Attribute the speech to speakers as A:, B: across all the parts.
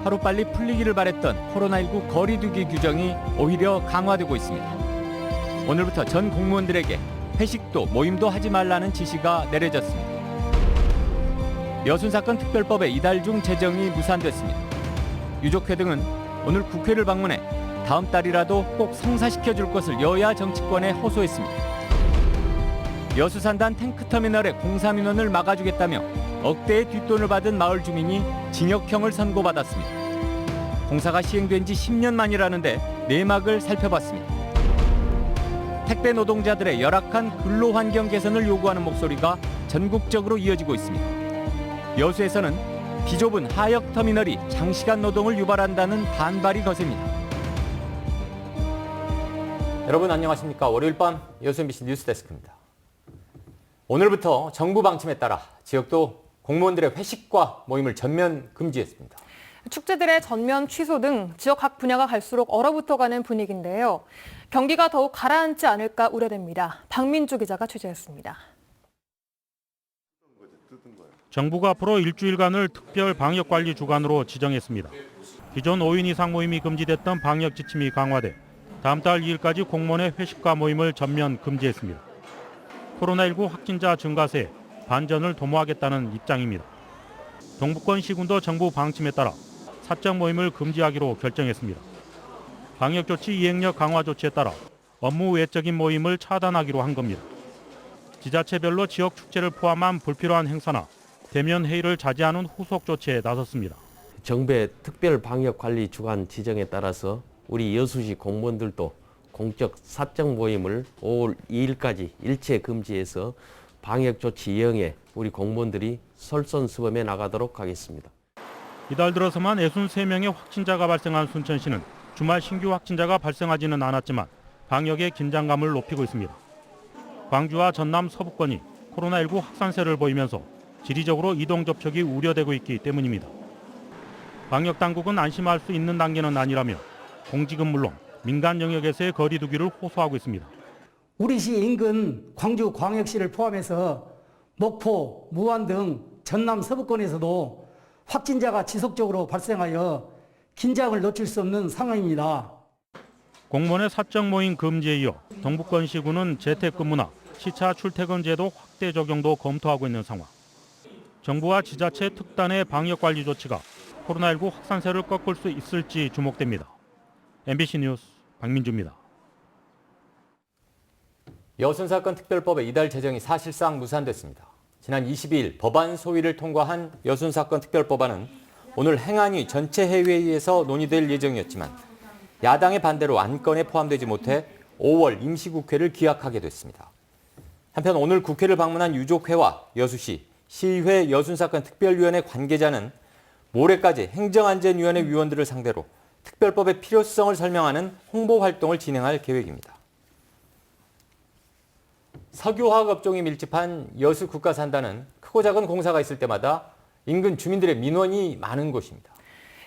A: 하루빨리 풀리기를 바랬던 코로나19 거리두기 규정이 오히려 강화되고 있습니다. 오늘부터 전 공무원들에게 회식도 모임도 하지 말라는 지시가 내려졌습니다. 여순사건 특별법의 이달 중 제정이 무산됐습니다. 유족회 등은 오늘 국회를 방문해 다음 달이라도 꼭 성사시켜줄 것을 여야 정치권에 호소했습니다. 여수산단 탱크터미널의 공사민원을 막아주겠다며 억대의 뒷돈을 받은 마을 주민이 징역형을 선고받았습니다. 공사가 시행된 지 10년 만이라는데 내막을 살펴봤습니다. 택배 노동자들의 열악한 근로환경 개선을 요구하는 목소리가 전국적으로 이어지고 있습니다. 여수에서는 비좁은 하역터미널이 장시간 노동을 유발한다는 반발이 거셉니다. 여러분 안녕하십니까. 월요일 밤 여수 MBC 뉴스데스크입니다. 오늘부터 정부 방침에 따라 지역도 공무원들의 회식과 모임을 전면 금지했습니다.
B: 축제들의 전면 취소 등 지역 각 분야가 갈수록 얼어붙어가는 분위기인데요. 경기가 더욱 가라앉지 않을까 우려됩니다. 박민주 기자가 취재했습니다.
C: 정부가 앞으로 일주일간을 특별 방역관리 주간으로 지정했습니다. 기존 5인 이상 모임이 금지됐던 방역 지침이 강화돼 다음 달 2일까지 공무원의 회식과 모임을 전면 금지했습니다. 코로나19 확진자 증가세에 반전을 도모하겠다는 입장입니다. 동북권 시군도 정부 방침에 따라 사적 모임을 금지하기로 결정했습니다. 방역조치 이행력 강화 조치에 따라 업무 외적인 모임을 차단하기로 한 겁니다. 지자체별로 지역 축제를 포함한 불필요한 행사나 대면 회의를 자제하는 후속 조치에 나섰습니다.
D: 정부의 특별 방역 관리 주간 지정에 따라서 우리 여수시 공무원들도 공적 사적 모임을 5월 2일까지 일체 금지해서 방역 조치 이행에 우리 공무원들이 솔선수범해 나가도록 하겠습니다.
C: 이달 들어서만 63명의 확진자가 발생한 순천시는 주말 신규 확진자가 발생하지는 않았지만 방역의 긴장감을 높이고 있습니다. 광주와 전남 서부권이 코로나19 확산세를 보이면서 지리적으로 이동 접촉이 우려되고 있기 때문입니다. 방역 당국은 안심할 수 있는 단계는 아니라며 공직은 물론 민간 영역에서의 거리 두기를 호소하고 있습니다.
E: 우리 시 인근 광주 광역시를 포함해서 목포, 무안 등 전남 서부권에서도 확진자가 지속적으로 발생하여 긴장을 놓칠 수 없는 상황입니다.
C: 공무원의 사적 모임 금지에 이어 동북권 시군은 재택근무나 시차 출퇴근 제도 확대 적용도 검토하고 있는 상황. 정부와 지자체 특단의 방역관리 조치가 코로나19 확산세를 꺾을 수 있을지 주목됩니다. MBC 뉴스 박민주입니다.
A: 여순사건 특별법의 이달 제정이 사실상 무산됐습니다. 지난 22일 법안 소위를 통과한 여순사건 특별법안은 오늘 행안위 전체 회의에서 논의될 예정이었지만 야당의 반대로 안건에 포함되지 못해 5월 임시국회를 기각하게 됐습니다. 한편 오늘 국회를 방문한 유족회와 여수시, 시의회 여순사건 특별위원회 관계자는 모레까지 행정안전위원회 위원들을 상대로 특별법의 필요성을 설명하는 홍보 활동을 진행할 계획입니다. 석유화학 업종이 밀집한 여수 국가산단은 크고 작은 공사가 있을 때마다 인근 주민들의 민원이 많은 곳입니다.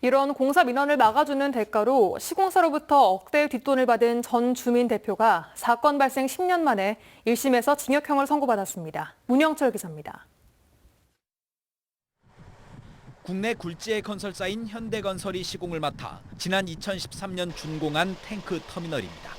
B: 이런 공사 민원을 막아주는 대가로 시공사로부터 억대의 뒷돈을 받은 전 주민 대표가 사건 발생 10년 만에 1심에서 징역형을 선고받았습니다. 문영철 기자입니다.
F: 국내 굴지의 건설사인 현대건설이 시공을 맡아 지난 2013년 준공한 탱크 터미널입니다.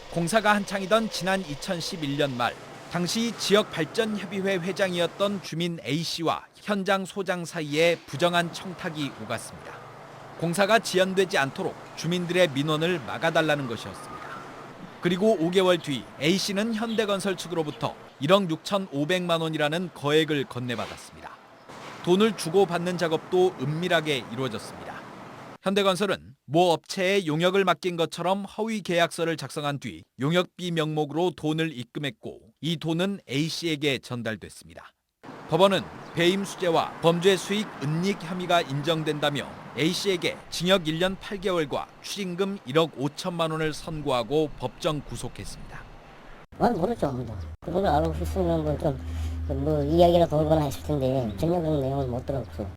F: 공사가 한창이던 지난 2011년 말 당시 지역발전협의회 회장이었던 주민 A씨와 현장 소장 사이에 부정한 청탁이 오갔습니다. 공사가 지연되지 않도록 주민들의 민원을 막아달라는 것이었습니다. 그리고 5개월 뒤 A씨는 현대건설 측으로부터 1억 6,500만 원이라는 거액을 건네받았습니다. 돈을 주고받는 작업도 은밀하게 이루어졌습니다. 현대건설은 모 업체에 용역을 맡긴 것처럼 허위 계약서를 작성한 뒤 용역비 명목으로 돈을 입금했고 이 돈은 A씨에게 전달됐습니다. 법원은 배임 수재와 범죄 수익 은닉 혐의가 인정된다며 A씨에게 징역 1년 8개월과 추징금 1억 5천만 원을 선고하고 법정 구속했습니다.
G: 모르죠, 아무도. 그걸 알고 있으면 뭐 이야기라도 돌거나 했을 텐데 전략적인 내용은 못 들었고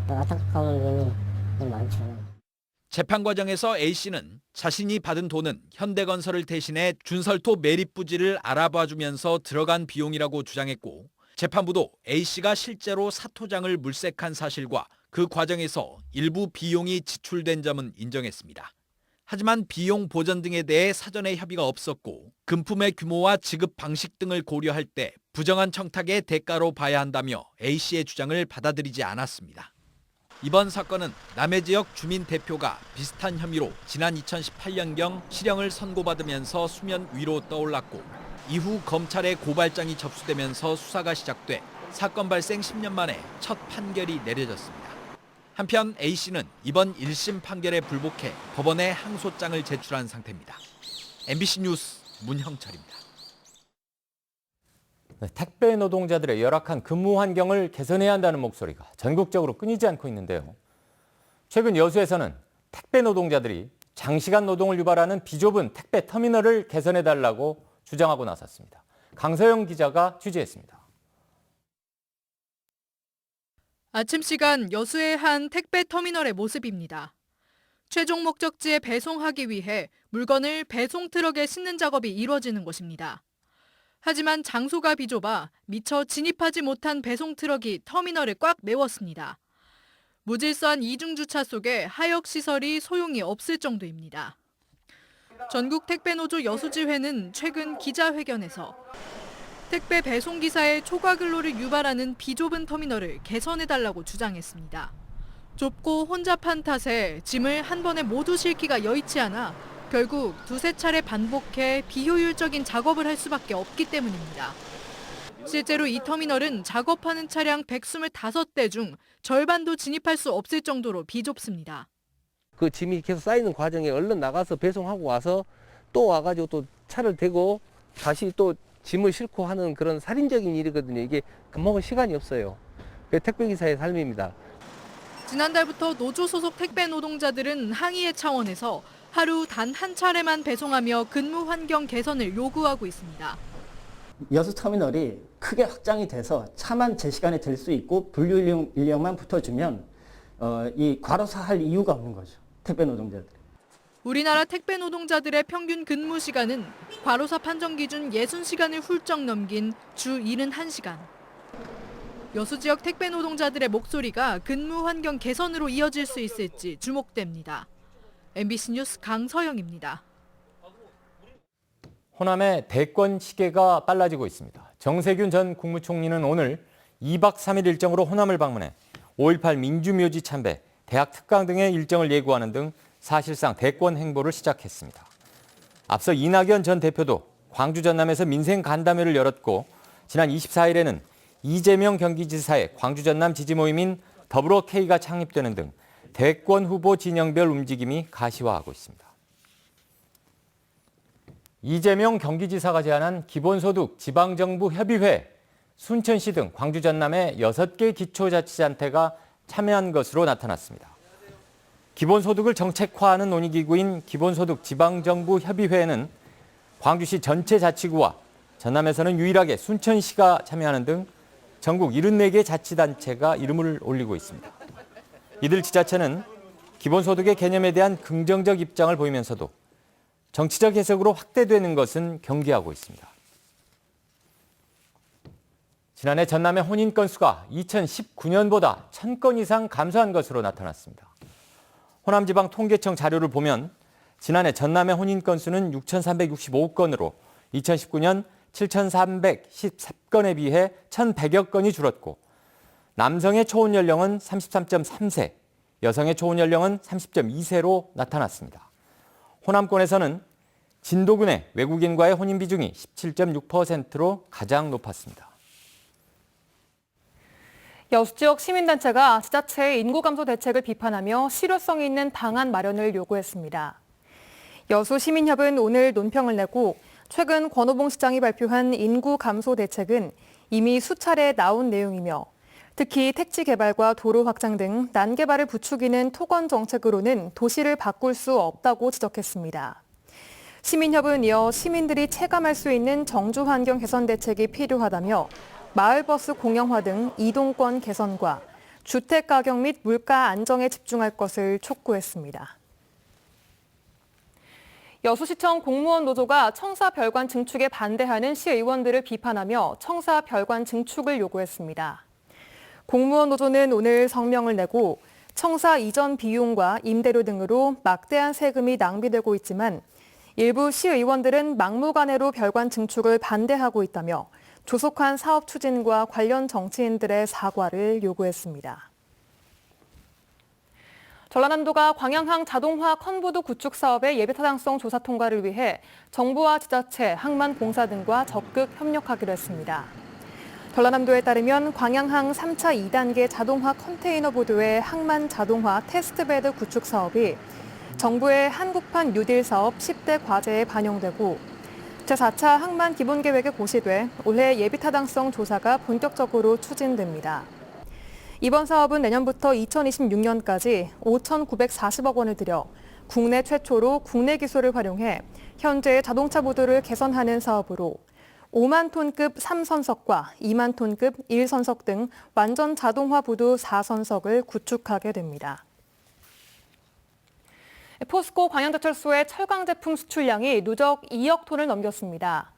G: 안타까운 점이 많죠.
F: 재판 과정에서 A씨는 자신이 받은 돈은 현대건설을 대신해 준설토 매립 부지를 알아봐주면서 들어간 비용이라고 주장했고 재판부도 A씨가 실제로 사토장을 물색한 사실과 그 과정에서 일부 비용이 지출된 점은 인정했습니다. 하지만 비용 보전 등에 대해 사전에 협의가 없었고 금품의 규모와 지급 방식 등을 고려할 때 부정한 청탁의 대가로 봐야 한다며 A씨의 주장을 받아들이지 않았습니다. 이번 사건은 남해 지역 주민 대표가 비슷한 혐의로 지난 2018년경 실형을 선고받으면서 수면 위로 떠올랐고 이후 검찰에 고발장이 접수되면서 수사가 시작돼 사건 발생 10년 만에 첫 판결이 내려졌습니다. 한편 A씨는 이번 1심 판결에 불복해 법원에 항소장을 제출한 상태입니다. MBC 뉴스 문형철입니다.
A: 네, 택배 노동자들의 열악한 근무 환경을 개선해야 한다는 목소리가 전국적으로 끊이지 않고 있는데요. 최근 여수에서는 택배 노동자들이 장시간 노동을 유발하는 비좁은 택배 터미널을 개선해달라고 주장하고 나섰습니다. 강서영 기자가 취재했습니다.
H: 아침 시간 여수의 한 택배 터미널의 모습입니다. 최종 목적지에 배송하기 위해 물건을 배송 트럭에 싣는 작업이 이루어지는 곳입니다. 하지만 장소가 비좁아 미처 진입하지 못한 배송 트럭이 터미널을 꽉 메웠습니다. 무질서한 이중주차 속에 하역 시설이 소용이 없을 정도입니다. 전국 택배노조 여수지회는 최근 기자회견에서 택배 배송기사의 초과 근로를 유발하는 비좁은 터미널을 개선해달라고 주장했습니다. 좁고 혼잡한 탓에 짐을 한 번에 모두 싣기가 여의치 않아 결국 두세 차례 반복해 비효율적인 작업을 할 수밖에 없기 때문입니다. 실제로 이 터미널은 작업하는 차량 125대 중 절반도 진입할 수 없을 정도로 비좁습니다.
I: 그 짐이 계속 쌓이는 과정에 얼른 나가서 배송하고 와서 또 와가지고 또 차를 대고 다시 또 짐을 싣고 하는 그런 살인적인 일이거든요. 이게 금방 시간이 없어요. 그게 택배기사의 삶입니다.
H: 지난달부터 노조 소속 택배 노동자들은 항의의 차원에서 하루 단 한 차례만 배송하며 근무 환경 개선을 요구하고 있습니다.
J: 여수 터미널이 크게 확장이 돼서 차만 제 시간에 될 수 있고 분류 인력만 붙어주면 이 과로사할 이유가 없는 거죠. 택배 노동자들.
H: 우리나라 택배 노동자들의 평균 근무 시간은 과로사 판정 기준 60시간을 훌쩍 넘긴 주 71시간. 여수 지역 택배 노동자들의 목소리가 근무 환경 개선으로 이어질 수 있을지 주목됩니다. MBC 뉴스 강서영입니다.
A: 호남의 대권 시계가 빨라지고 있습니다. 정세균 전 국무총리는 오늘 2박 3일 일정으로 호남을 방문해 5.18 민주묘지 참배, 대학 특강 등의 일정을 예고하는 등 사실상 대권 행보를 시작했습니다. 앞서 이낙연 전 대표도 광주 전남에서 민생 간담회를 열었고 지난 24일에는 이재명 경기지사의 광주 전남 지지 모임인 더불어 K가 창립되는 등 대권 후보 진영별 움직임이 가시화하고 있습니다. 이재명 경기지사가 제안한 기본소득 지방정부 협의회, 순천시 등 광주 전남의 6개 기초자치단체가 참여한 것으로 나타났습니다. 기본소득을 정책화하는 논의기구인 기본소득 지방정부 협의회에는 광주시 전체 자치구와 전남에서는 유일하게 순천시가 참여하는 등 전국 74개 자치단체가 이름을 올리고 있습니다. 이들 지자체는 기본소득의 개념에 대한 긍정적 입장을 보이면서도 정치적 해석으로 확대되는 것은 경계하고 있습니다. 지난해 전남의 혼인 건수가 2019년보다 1000건 이상 감소한 것으로 나타났습니다. 호남지방통계청 자료를 보면 지난해 전남의 혼인 건수는 6,365건으로 2019년 7,313건에 비해 1,100여 건이 줄었고 남성의 초혼 연령은 33.3세, 여성의 초혼 연령은 30.2세로 나타났습니다. 호남권에서는 진도군의 외국인과의 혼인 비중이 17.6%로 가장 높았습니다.
B: 여수 지역 시민단체가 지자체의 인구 감소 대책을 비판하며 실효성 있는 방안 마련을 요구했습니다. 여수 시민협은 오늘 논평을 내고 최근 권오봉 시장이 발표한 인구 감소 대책은 이미 수차례 나온 내용이며 특히 택지 개발과 도로 확장 등 난개발을 부추기는 토건 정책으로는 도시를 바꿀 수 없다고 지적했습니다. 시민협은 이어 시민들이 체감할 수 있는 정주 환경 개선 대책이 필요하다며 마을버스 공영화 등 이동권 개선과 주택 가격 및 물가 안정에 집중할 것을 촉구했습니다. 여수시청 공무원 노조가 청사 별관 증축에 반대하는 시의원들을 비판하며 청사 별관 증축을 요구했습니다. 공무원 노조는 오늘 성명을 내고 청사 이전 비용과 임대료 등으로 막대한 세금이 낭비되고 있지만 일부 시의원들은 막무가내로 별관 증축을 반대하고 있다며 조속한 사업 추진과 관련 정치인들의 사과를 요구했습니다. 전라남도가 광양항 자동화 컨보드 구축 사업의 예비타당성 조사 통과를 위해 정부와 지자체, 항만공사 등과 적극 협력하기로 했습니다. 전라남도에 따르면 광양항 3차 2단계 자동화 컨테이너 보도의 항만 자동화 테스트베드 구축 사업이 정부의 한국판 뉴딜 사업 10대 과제에 반영되고 제4차 항만 기본계획에 고시돼 올해 예비타당성 조사가 본격적으로 추진됩니다. 이번 사업은 내년부터 2026년까지 5,940억 원을 들여 국내 최초로 국내 기술을 활용해 현재 자동차 보도를 개선하는 사업으로 5만 톤급 3선석과 2만 톤급 1선석 등 완전 자동화 보도 4선석을 구축하게 됩니다. 포스코 광양제철소의 철강 제품 수출량이 누적 2억 톤을 넘겼습니다.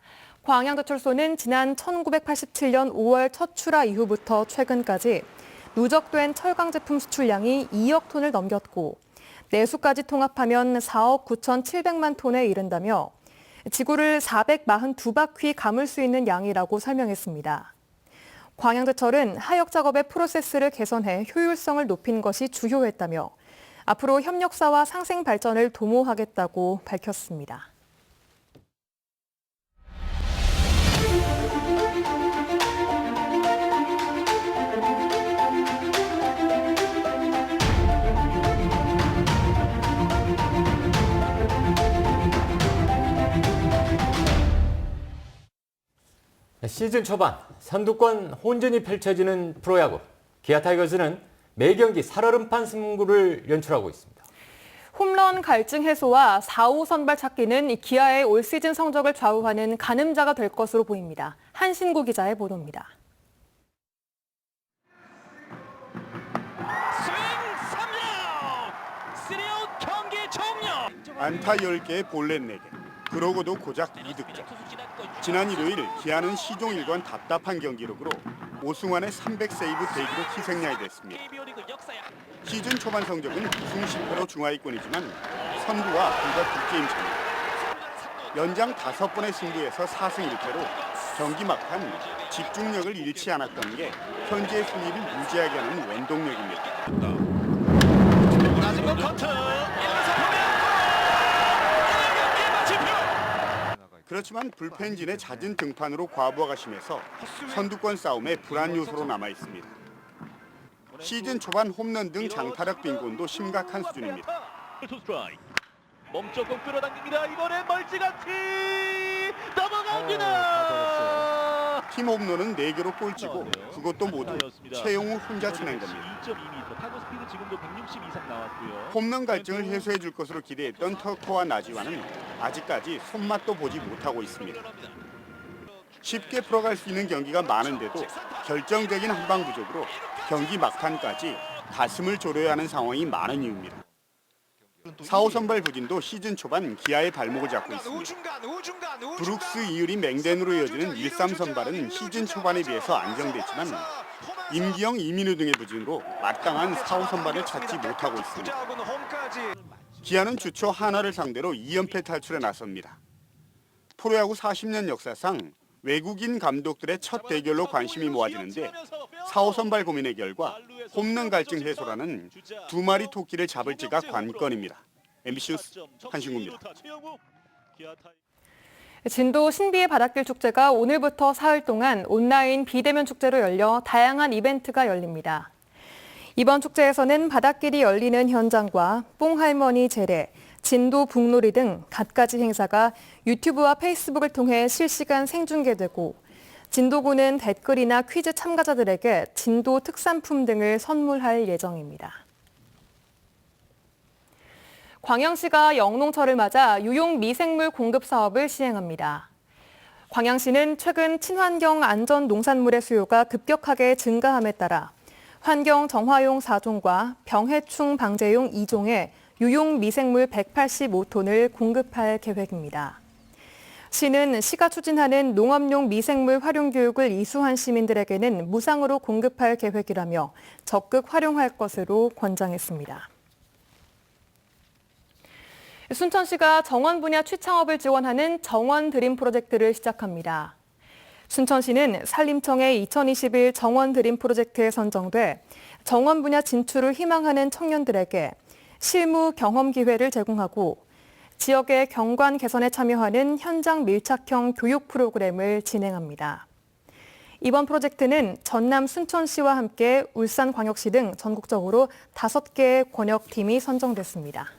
B: 광양제철소는 지난 1987년 5월 첫 출하 이후부터 최근까지 누적된 철강 제품 수출량이 2억 톤을 넘겼고 내수까지 통합하면 4억 9,700만 톤에 이른다며 지구를 442바퀴 감을 수 있는 양이라고 설명했습니다. 광양제철은 하역 작업의 프로세스를 개선해 효율성을 높인 것이 주요했다며 앞으로 협력사와 상생 발전을 도모하겠다고 밝혔습니다.
A: 시즌 초반 선두권 혼전이 펼쳐지는 프로야구. 기아 타이거즈는 매 경기 살얼음판 승부를 연출하고 있습니다.
B: 홈런 갈증 해소와 4호 선발 찾기는 기아의 올 시즌 성적을 좌우하는 가늠자가 될 것으로 보입니다. 한신구 기자의 보도입니다.
K: 안타 10개에 볼넷 4개. 그러고도 고작 2득점. 지난 일요일 기아는 시종 1관 답답한 경기력으로 오승환의 300세이브 대기로 희생양이 됐습니다. 시즌 초반 성적은 우승 10패로 중하위권이지만 선두와 불과 2게임 차입니다. 연장 5번의 승부에서 4승 1패로 경기 막판 집중력을 잃지 않았던 게 현재의 순위를 유지하게 하는 원동력입니다. 그렇지만 불펜진의 잦은 등판으로 과부하가 심해서 선두권 싸움에 불안 요소로 남아 있습니다. 시즌 초반 홈런 등 장타력 빈곤도 심각한 수준입니다.
L: 멈춰 공 끌어당깁니다. 이번엔 멀찌감치 넘어갑니다.
K: 팀 홈런은 4개로 꼴찌고 그것도 모두 최용우 혼자 쳐낸 겁니다.
L: 2.2m 타구 스피드 지금도 160 이상 나왔고요.
K: 홈런 갈증을 해소해 줄 것으로 기대했던 터커와 나지와는 아직까지 손맛도 보지 못하고 있습니다. 쉽게 풀어갈 수 있는 경기가 많은데도 결정적인 한방 부족으로 경기 막판까지 가슴을 졸여야 하는 상황이 많은 이유입니다. 4호 선발 부진도 시즌 초반 기아의 발목을 잡고 있습니다. 브룩스, 이율이 맹댄으로 이어지는 1-3 선발은 시즌 초반에 비해서 안정됐지만 임기영, 이민우 등의 부진으로 마땅한 4호 선발을 찾지 못하고 있습니다. 기아는 주초 하나를 상대로 2연패 탈출에 나섭니다. 프로야구 40년 역사상 외국인 감독들의 첫 대결로 관심이 모아지는데 4호 선발 고민의 결과 홈런 갈증 해소라는 두 마리 토끼를 잡을지가 관건입니다. MBC 뉴스 한신구입니다.
B: 진도 신비의 바닷길 축제가 오늘부터 사흘 동안 온라인 비대면 축제로 열려 다양한 이벤트가 열립니다. 이번 축제에서는 바닷길이 열리는 현장과 뽕할머니 제례, 진도 북놀이 등 갖가지 행사가 유튜브와 페이스북을 통해 실시간 생중계되고 진도구는 댓글이나 퀴즈 참가자들에게 진도 특산품 등을 선물할 예정입니다. 광양시가 영농철을 맞아 유용 미생물 공급 사업을 시행합니다. 광양시는 최근 친환경 안전 농산물의 수요가 급격하게 증가함에 따라 환경 정화용 4종과 병해충 방제용 2종의 유용 미생물 185톤을 공급할 계획입니다. 시는 시가 추진하는 농업용 미생물 활용 교육을 이수한 시민들에게는 무상으로 공급할 계획이라며 적극 활용할 것으로 권장했습니다. 순천시가 정원 분야 취창업을 지원하는 정원 드림 프로젝트를 시작합니다. 순천시는 산림청의 2021 정원 드림 프로젝트에 선정돼 정원 분야 진출을 희망하는 청년들에게 실무 경험 기회를 제공하고 지역의 경관 개선에 참여하는 현장 밀착형 교육 프로그램을 진행합니다. 이번 프로젝트는 전남 순천시와 함께 울산광역시 등 전국적으로 5개의 권역팀이 선정됐습니다.